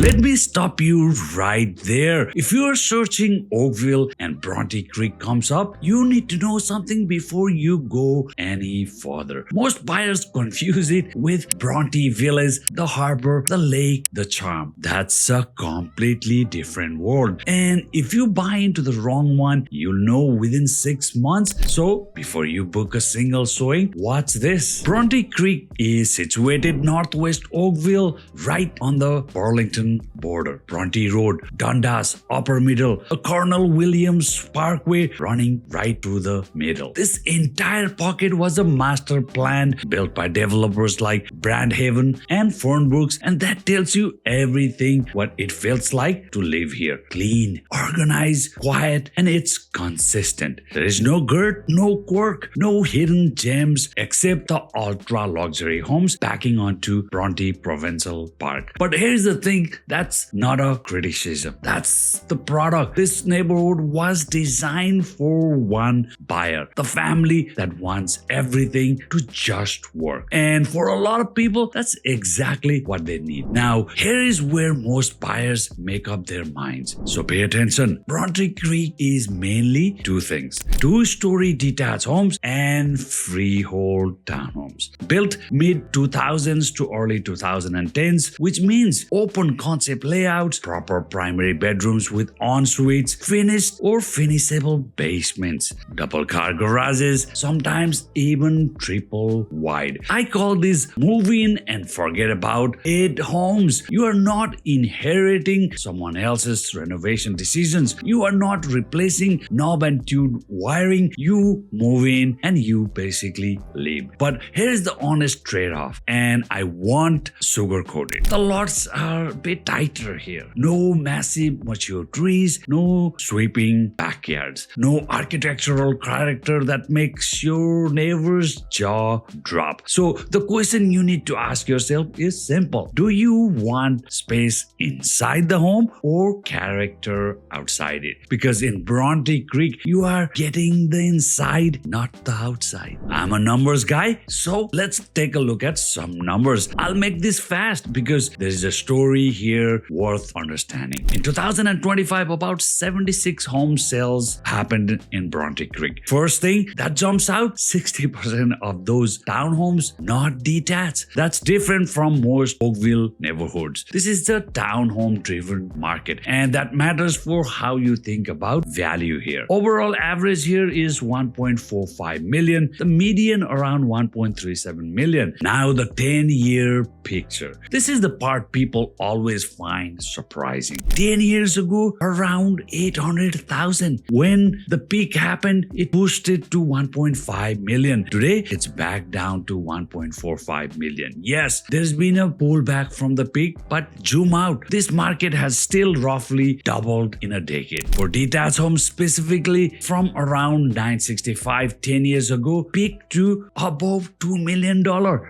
Let me stop you right there. If you are searching Oakville and Bronte Creek comes up, you need to know something before you go any further. Most buyers confuse it with Bronte Village, the harbor, the lake, the charm. That's a completely different world. And if you buy into the wrong one, you'll know within 6 months. So before you book a single showing, watch this. Bronte Creek is situated northwest Oakville, right on the Burlington border. Bronte Road, Dundas, Upper Middle, a Colonel Williams Parkway running right through the middle. This entire pocket was a master plan built by developers like Brandhaven and Fernbrooks, and that tells you everything what it feels like to live here. Clean, organized, quiet, and it's consistent. There is no dirt, no quirk, no hidden gems except the ultra luxury homes backing onto Bronte Provincial Park. But here's the thing, that's not a criticism. That's the product. This neighborhood was designed for one buyer, the family that wants everything to just work. And for a lot of people, that's exactly what they need. Now, here is where most buyers make up their minds. So pay attention. Bronte Creek is mainly two things: two-story detached homes and freehold townhomes. Built mid-2000s to early 2010s, which means open concept layouts, proper primary bedrooms with en-suites, finished or finishable basements, double car garages, sometimes even triple wide. I call this move in and forget about it homes. You are not inheriting someone else's renovation decisions. You are not replacing knob and tube wiring. You move in and you basically live. But here's the honest trade-off, and I won't sugarcoat it. The lots are a bit tighter here. No massive mature trees, no sweeping backyards, no architectural character that makes your neighbor's jaw drop. So the question you need to ask yourself is simple. Do you want space inside the home or character outside it? Because in Bronte Creek, you are getting the inside, not the outside. I'm a numbers guy, so let's take a look at some numbers. I'll make this fast because there is a story here worth understanding. In 2025, about 76 home sales happened in Bronte Creek. First thing that jumps out, 60% of those townhomes not detached. That's different from most Oakville neighborhoods. This is the townhome driven market, and that matters for how you think about value here. Overall average here is 1.45 million, the median around 1.37 million. Now the 10-year picture. This is the part people always find surprising. 10 years ago, around 800,000. When the peak happened, it boosted to 1.5 million. Today, it's back down to 1.45 million. Yes, there's been a pullback from the peak, but zoom out. This market has still roughly doubled in a decade. For detached homes specifically, from around 965 10 years ago, peaked to above $2 million.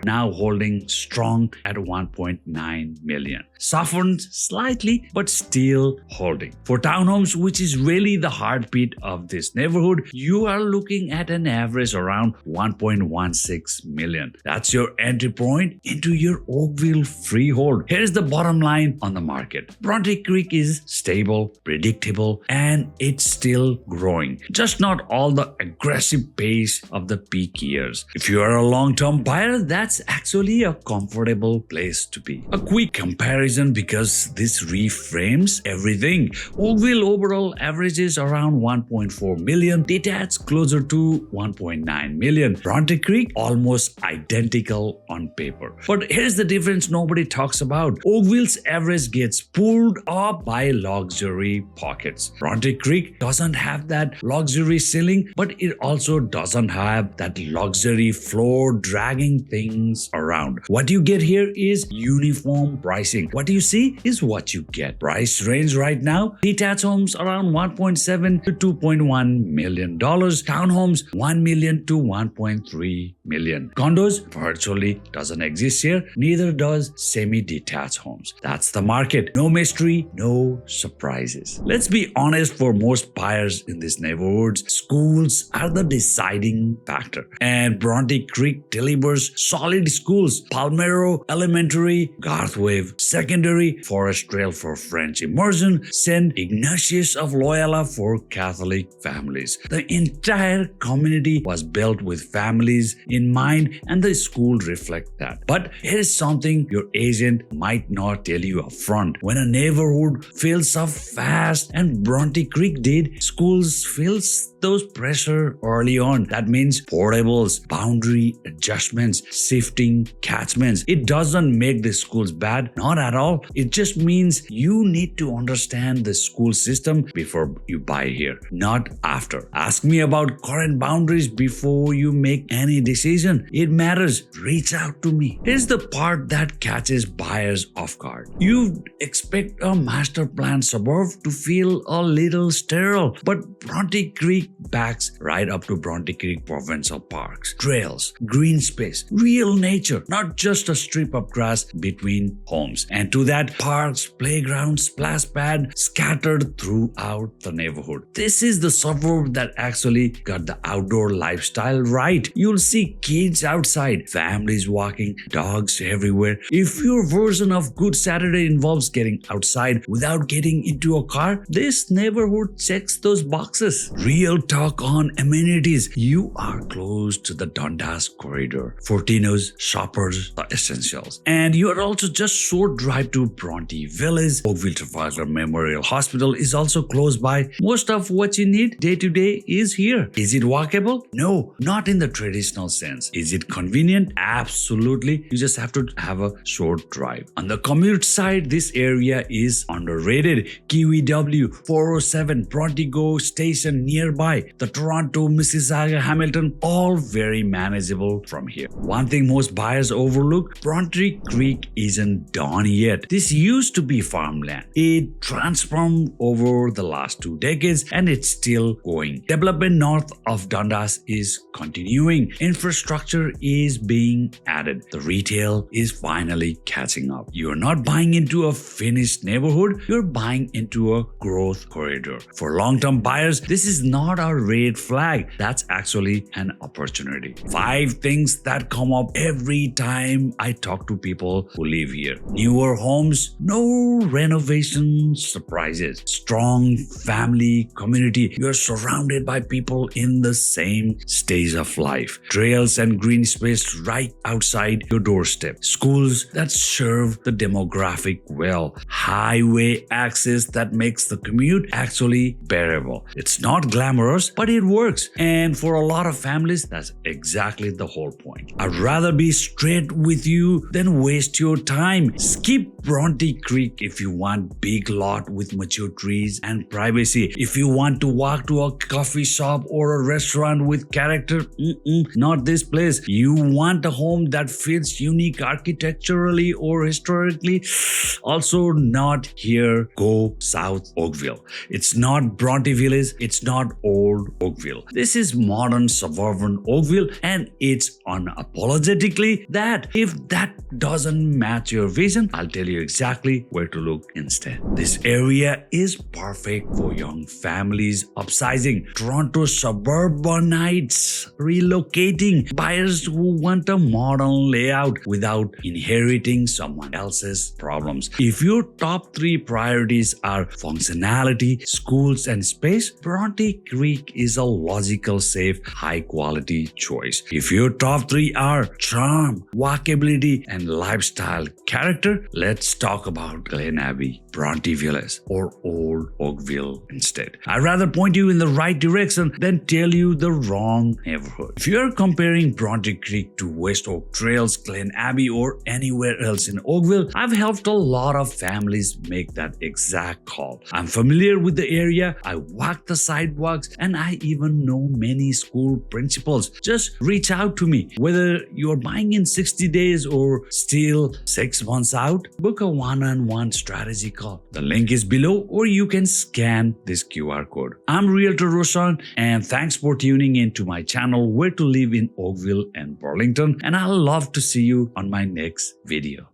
Now holding strong at 1.9 million. Softened slightly, but still holding. For townhomes, which is really the heartbeat of this neighborhood, you are looking at an average around 1.16 million. That's your entry point into your Oakville freehold. Here's the bottom line on the market. Bronte Creek is stable, predictable, and it's still growing. Just not all the aggressive pace of the peak years. If you are a long-term buyer, that's actually a comfortable place to be. A quick comparison because this reframes everything. Oakville overall averages around 1.4 million, detached closer to 1.9 million. Bronte Creek almost identical on paper. But here's the difference nobody talks about. Oakville's average gets pulled up by luxury pockets. Bronte Creek doesn't have that luxury ceiling, but it also doesn't have that luxury floor dragging things around. What you get here is uniform pricing. What you see is what you get. Price range right now, detached homes around 1.7 to 2.1 million dollars, townhomes 1 million to 1.3 million. Condos virtually doesn't exist here, neither does semi-detached homes. That's the market. No mystery, no surprises. Let's be honest, for most buyers in these neighborhoods, schools are the deciding factor. And Bronte Creek delivers solid schools. Palmero Elementary, Garthwave Secondary, Forest Trail for French immersion, St. Ignatius of Loyola for Catholic families. The entire community was built with families in mind, and the school reflect that. But here's something your agent might not tell you upfront. When a neighborhood fills up fast, and Bronte Creek did, schools feels those pressure early on. That means portables, boundary adjustments, shifting catchments. It doesn't make the schools bad, not at all. It just means you need to understand the school system before you buy here, not after. Ask me about current boundaries before you make any decision. It matters. Reach out to me. Here's the part that catches buyers off guard. You expect a master plan suburb to feel a little sterile, but Bronte Creek backs right up to Bronte Creek provincial parks, trails, green space, real nature, not just a strip of grass between homes. And to that, parks, playgrounds, splash pad scattered throughout the neighborhood. This is the suburb that actually got the outdoor lifestyle right. You'll see kids outside, families walking, dogs everywhere. If your version of Good Saturday involves getting outside without getting into a car, this neighborhood checks those boxes. Real talk on amenities. You are close to the Dundas corridor. Fortinos, shoppers, the essentials. And you are also just short drive to Bronte Village. Oakville Trafalgar Memorial Hospital is also close by. Most of what you need day to day is here. Is it walkable? No, not in the traditional sense. Is it convenient? Absolutely. You just have to have a short drive. On the commute side, this area is underrated. QEW, 407, Bronte Go station nearby. The Toronto, Mississauga, Hamilton, all very manageable from here. One thing most buyers overlook, Bronte Creek isn't done yet. This used to be farmland. It transformed over the last 2 decades and it's still going. Development north of Dundas is continuing. Infrastructure is being added. The retail is finally catching up. You're not buying into a finished neighborhood, you're buying into a growth corridor. For long-term buyers, this is not a red flag. That's actually an opportunity. 5 things that come up every time I talk to people who live here. Newer homes, no renovation surprises. Strong family community. You're surrounded by people in the same stage of life. Trails and green space right outside your doorstep. Schools that serve the demographic well. Highway access that makes the commute actually bearable. It's not glamorous, but it works. And for a lot of families, that's exactly the whole point. I'd rather be straight with you than waste your time. Skip Bronte Creek if you want big lot with mature trees and privacy. If you want to walk to a coffee shop or a restaurant with character, not this place. You want a home that feels unique architecturally or historically, also not here. Go South Oakville. It's not Bronte Village, it's not Old Oakville. This is modern suburban Oakville, and it's unapologetically that. If that doesn't match your vision, I'll tell you exactly where to look instead. This area is perfect for young families, upsizing, Toronto suburbanites, relocating, buyers who want a modern layout without inheriting someone else's problems. If your top 3 priorities are functionality, schools, and space, Bronte Creek is a logical, safe, high-quality choice. If your top 3 are charm, walkability, and lifestyle character, let's talk about Glen Abbey, Bronte Village, or Old Oakville instead. I'd rather point you in the right direction than tell you the wrong neighborhood. If you're comparing Bronte Creek to West Oak Trails, Glen Abbey, or anywhere else in Oakville, I've helped a lot of families make that exact call. I'm familiar with the area, I walk the sidewalks, and I even know many school principals. Just reach out to me. Whether you're buying in 60 days or still 6 months out, book a one-on-one strategy call. The link is below, or you can scan this QR code. I'm Realtor Roshan, and thanks for tuning in to my channel Where to Live in Oakville and Burlington, and I'll love to see you on my next video.